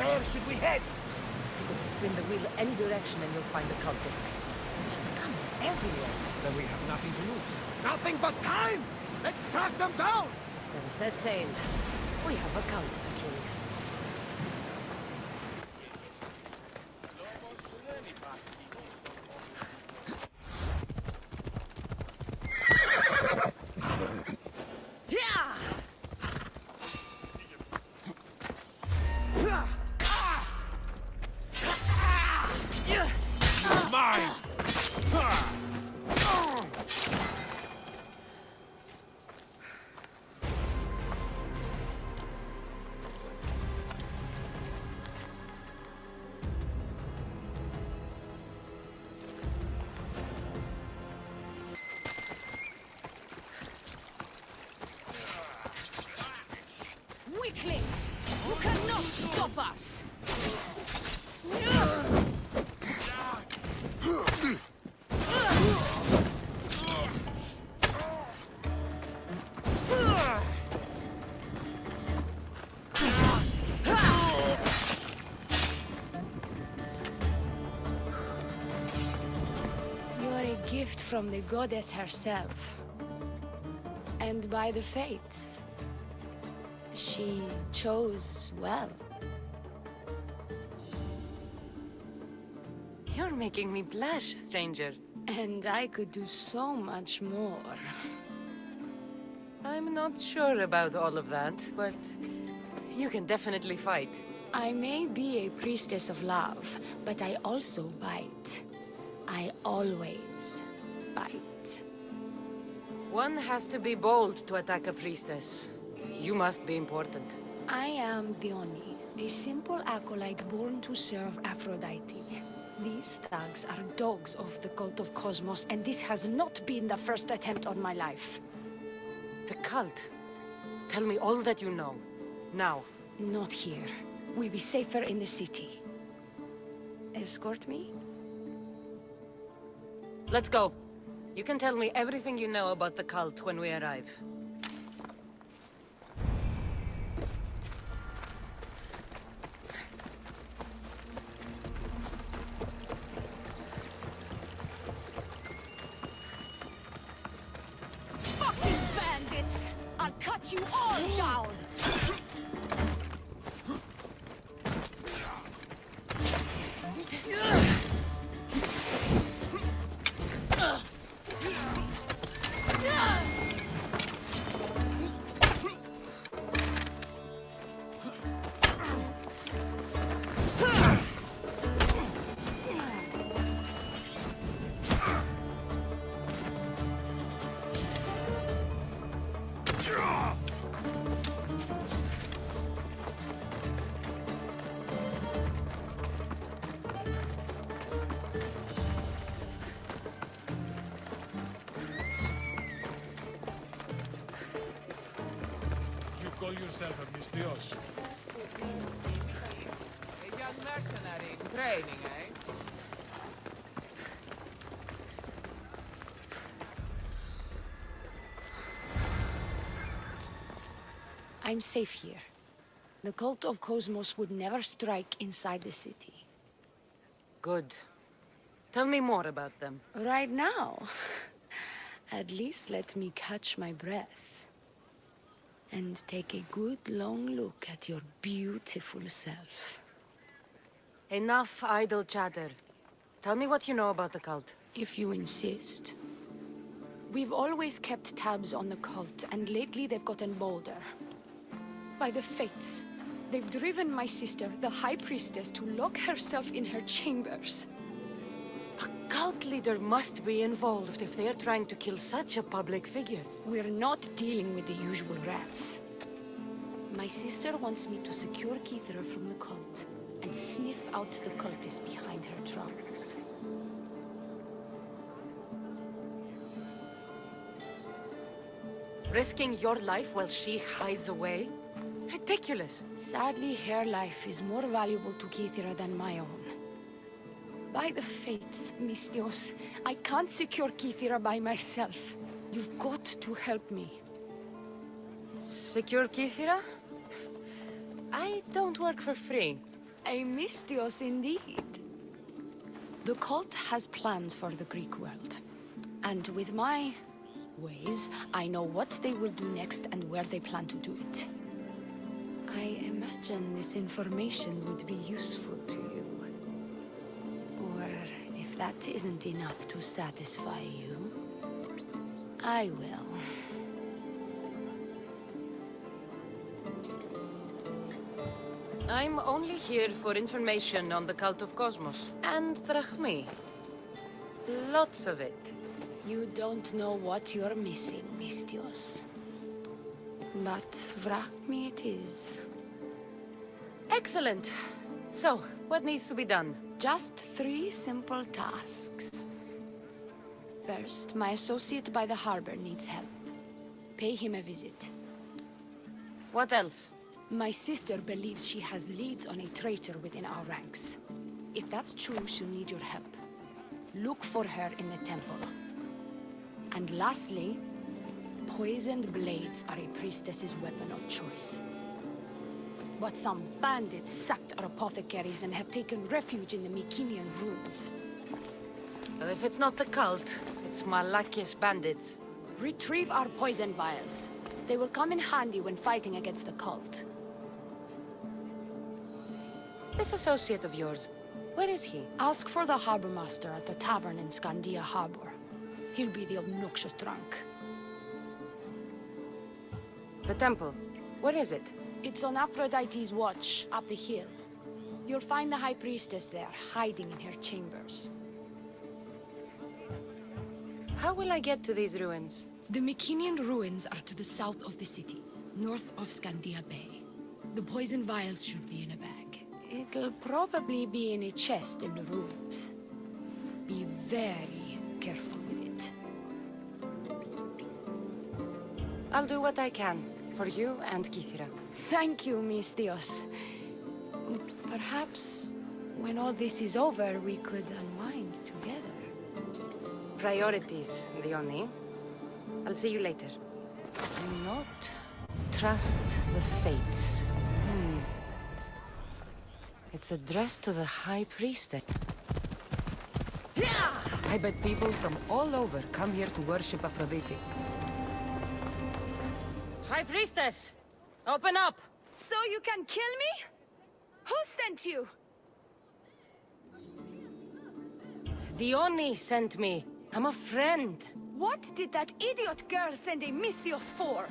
Where should we head? You could spin the wheel any direction and you'll find the cultist. There's scum everywhere. Then we have nothing to lose. Nothing but time! Let's track them down! Then set sail. We have a cult to kill. Mine! Weaklings! You cannot stop us! You're a gift from the goddess herself. And by the fates. She chose well. You're making me blush, stranger. And I could do so much more. I'm not sure about all of that, but you can definitely fight. I may be a priestess of love, but I also bite. I always bite. One has to be bold to attack a priestess. You must be important. I am Dione, a simple acolyte born to serve Aphrodite. These thugs are dogs of the cult of Cosmos, and this has not been the first attempt on my life. The cult? Tell me all that you know. Now. Not here. We'll be safer in the city. Escort me? Let's go. You can tell me everything you know about the cult when we arrive. Fucking bandits! I'll cut you all down! Call yourself a Mystios. A young mercenary in training, eh? I'm safe here. The cult of Cosmos would never strike inside the city. Good. Tell me more about them. Right now? At least let me catch my breath. And take a good long look at your beautiful self. Enough idle chatter. Tell me what you know about the cult. If you insist. We've always kept tabs on the cult, and lately they've gotten bolder. By the fates, they've driven my sister, the High Priestess, to lock herself in her chambers. A cult leader must be involved if they're trying to kill such a public figure. We're not dealing with the usual rats. My sister wants me to secure Kythera from the cult, and sniff out the cultists behind her troubles. Risking your life while she hides away? Ridiculous. Sadly, her life is more valuable to Kythera than my own. By the fates, Mystios, I can't secure Kythera by myself. You've got to help me. Secure Kythera? I don't work for free. A mystios indeed. The cult has plans for the Greek world. And with my ways, I know what they will do next and where they plan to do it. I imagine this information would be useful to you. Or if that isn't enough to satisfy you, I will. I'm only here for information on the Cult of Cosmos. And drachmi. Lots of it. You don't know what you're missing, mystios. But vrachmi it is. Excellent. So, what needs to be done? Just 3 simple tasks. First, my associate by the harbor needs help. Pay him a visit. What else? My sister believes she has leads on a traitor within our ranks. If that's true, she'll need your help. Look for her in the temple. And lastly, poisoned blades are a priestess's weapon of choice. But some bandits sacked our apothecaries and have taken refuge in the Mycenaean ruins. Well, if it's not the cult, it's Malakis bandits. Retrieve our poison vials. They will come in handy when fighting against the cult. This associate of yours, where is he? Ask for the harbor master at the tavern in Scandia Harbor. He'll be the obnoxious drunk. The temple, where is it? It's on Aphrodite's watch, up the hill. You'll find the High Priestess there, hiding in her chambers. How will I get to these ruins? The Mycenaean ruins are to the south of the city, north of Scandia Bay. The poison vials should be in a bag. It'll probably be in a chest in the ruins. Be very careful with it. I'll do what I can, for you and Kythera. Thank you, mystios. Perhaps, when all this is over, we could unwind together. Priorities, Leonie. I'll see you later. Do not trust the fates. It's addressed to the High Priestess. I bet people from all over come here to worship Aphrodite. High Priestess! Open up! So you can kill me? Who sent you? Dione sent me. I'm a friend. What did that idiot girl send a mystios for?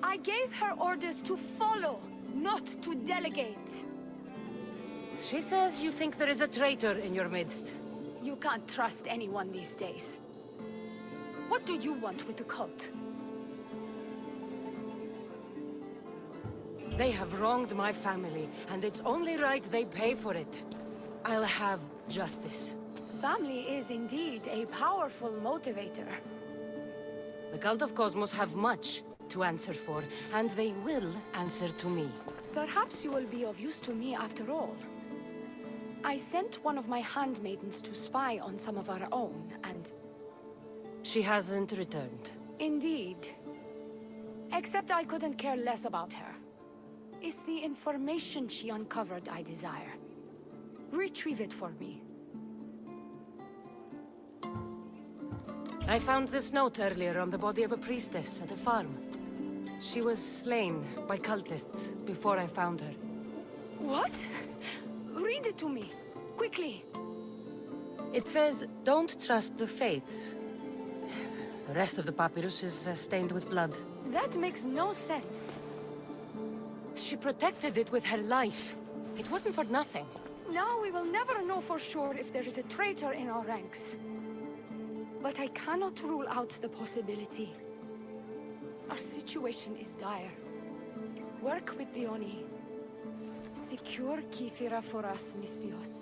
I gave her orders to follow, not to delegate. She says you think there is a traitor in your midst. You can't trust anyone these days. What do you want with the cult? They have wronged my family, and it's only right they pay for it. I'll have justice. Family is indeed a powerful motivator. The Cult of Cosmos have much to answer for, and they will answer to me. Perhaps you will be of use to me after all. I sent one of my handmaidens to spy on some of our own, and... She hasn't returned. Indeed. Except I couldn't care less about her. It's the information she uncovered I desire. Retrieve it for me. I found this note earlier on the body of a priestess at a farm. She was slain by cultists before I found her. What? Read it to me, quickly. It says, don't trust the fates. The rest of the papyrus is stained with blood. That makes no sense. She protected it with her life. It wasn't for nothing. Now we will never know for sure if there is a traitor in our ranks. But I cannot rule out the possibility. Our situation is dire. Work with Dione. Secure Kythera for us, mystios.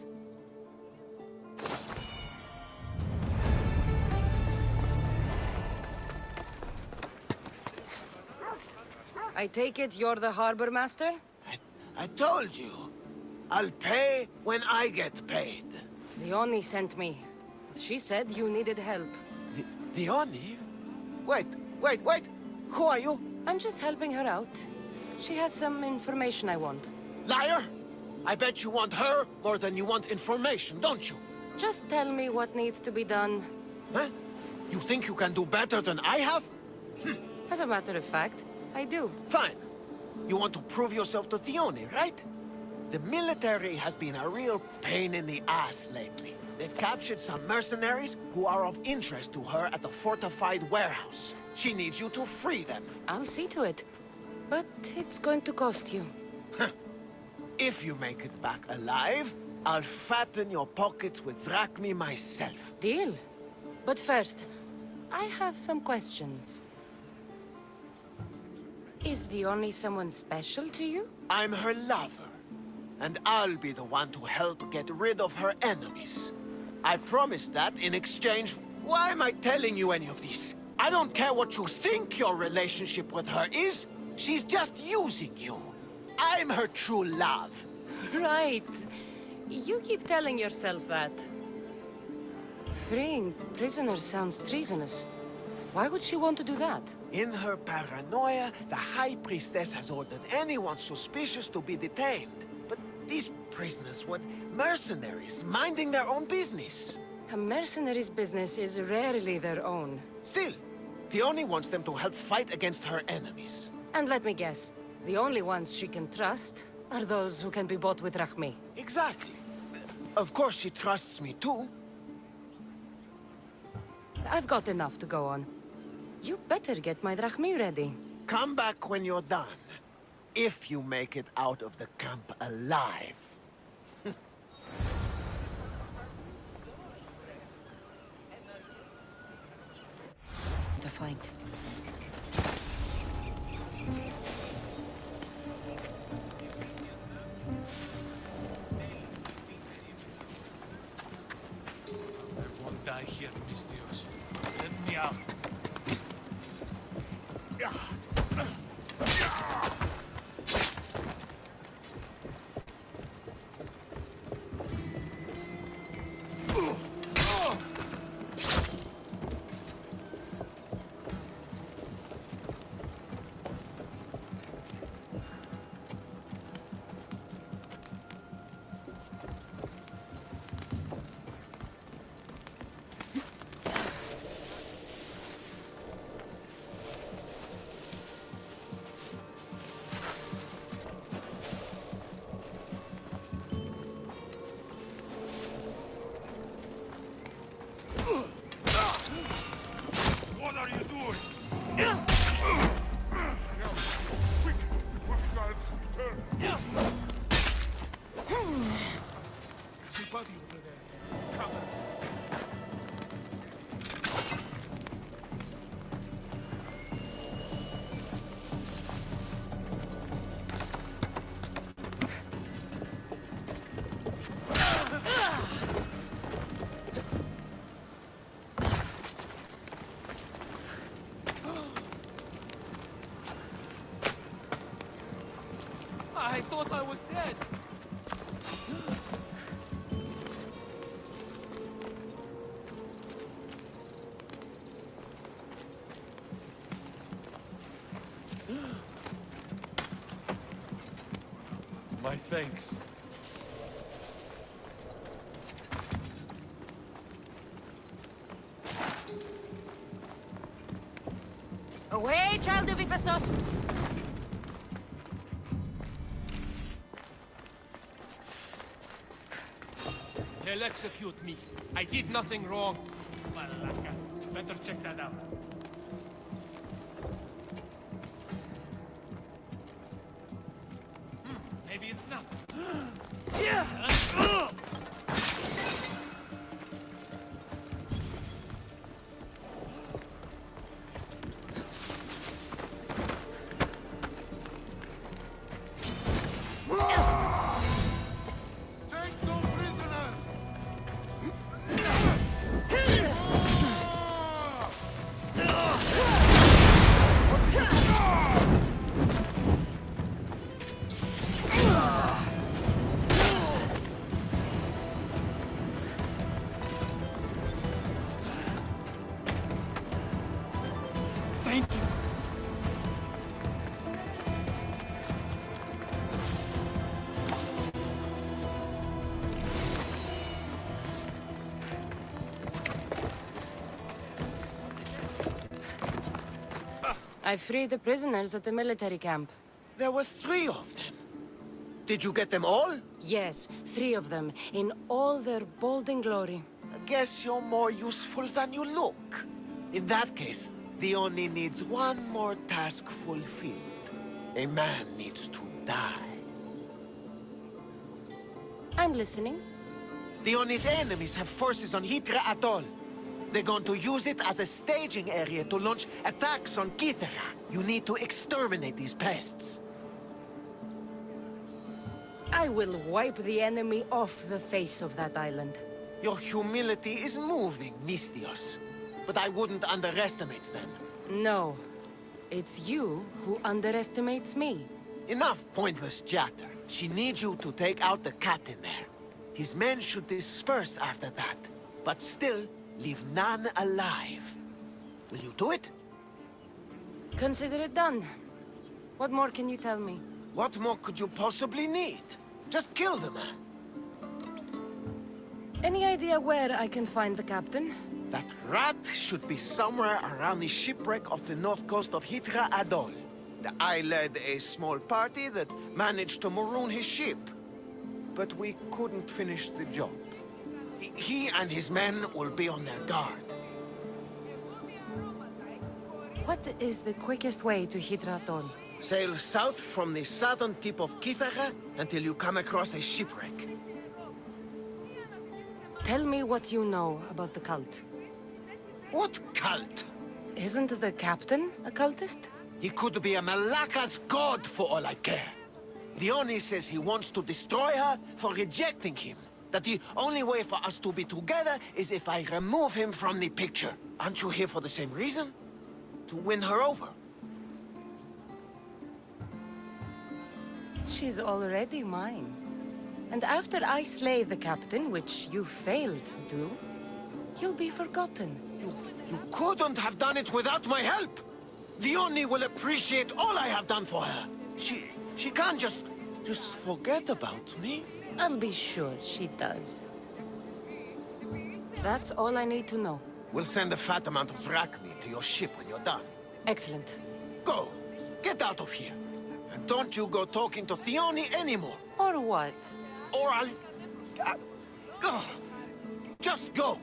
I take it you're the harbor master? I told you. I'll pay when I get paid. Dione sent me. She said you needed help. Dione? Wait. Who are you? I'm just helping her out. She has some information I want. Liar! I bet you want her more than you want information, don't you? Just tell me what needs to be done. Huh? You think you can do better than I have? As a matter of fact, I do. Fine. You want to prove yourself to Thione, right? The military has been a real pain in the ass lately. They've captured some mercenaries who are of interest to her at the fortified warehouse. She needs you to free them. I'll see to it. But it's going to cost you. If you make it back alive, I'll fatten your pockets with drachmi myself. Deal. But first, I have some questions. Is the only someone special to you? I'm her lover, and I'll be the one to help get rid of her enemies. I promised that in exchange. Why am I telling you any of this? I don't care what you think your relationship with her is. She's just using you. I'm her true love. Right. You keep telling yourself that. Freeing prisoners sounds treasonous. Why would she want to do that? In her paranoia, the High Priestess has ordered anyone suspicious to be detained. But these prisoners were mercenaries, minding their own business. A mercenary's business is rarely their own. Still, Thione wants them to help fight against her enemies. And let me guess, the only ones she can trust are those who can be bought with drachmi. Exactly. Of course she trusts me too. I've got enough to go on. You better get my drachmi ready. Come back when you're done. If you make it out of the camp alive. To fight. I won't die here, Mistios. Let me out. What are you doing? Quick! Quick, guards! Turn! See Buddy over there. Cover. I thought I was dead. My thanks. Away, child of Hephaestus! They'll execute me. I did nothing wrong. Malaka. Better check that out. Maybe it's not. Take no prisoners! I freed the prisoners at the military camp. There were 3 of them. Did you get them all? Yes, 3 of them, in all their bolden glory. I guess you're more useful than you look. In that case, the Oni needs one more task fulfilled. A man needs to die. I'm listening. The Oni's enemies have forces on Kythera Atoll. They're going to use it as a staging area to launch attacks on Kythera. You need to exterminate these pests. I will wipe the enemy off the face of that island. Your humility is moving, Mistios. But I wouldn't underestimate them. No. It's you who underestimates me. Enough pointless chatter. She needs you to take out the captain there. His men should disperse after that, but still leave none alive. Will you do it? Consider it done. What more can you tell me? What more could you possibly need? Just kill them. Any idea where I can find the captain? That rat should be somewhere around the shipwreck off the north coast of Kythera Atoll. I led a small party that managed to maroon his ship. But we couldn't finish the job. He and his men will be on their guard. What is the quickest way to Kythera Atoll? Sail south from the southern tip of Kythera until you come across a shipwreck. Tell me what you know about the cult. What cult? Isn't the captain a cultist? He could be a Malaka's god for all I care. Dione says he wants to destroy her for rejecting him. That the only way for us to be together is if I remove him from the picture. Aren't you here for the same reason? To win her over? She's already mine. And after I slay the captain, which you failed to do, you'll be forgotten. You couldn't have done it without my help! Dione will appreciate all I have done for her. She can't just forget about me. I'll be sure she does. That's all I need to know. We'll send a fat amount of wrack meat to your ship when you're done. Excellent. Go! Get out of here! And don't you go talking to Thione anymore! Or what? Or I'll... just go!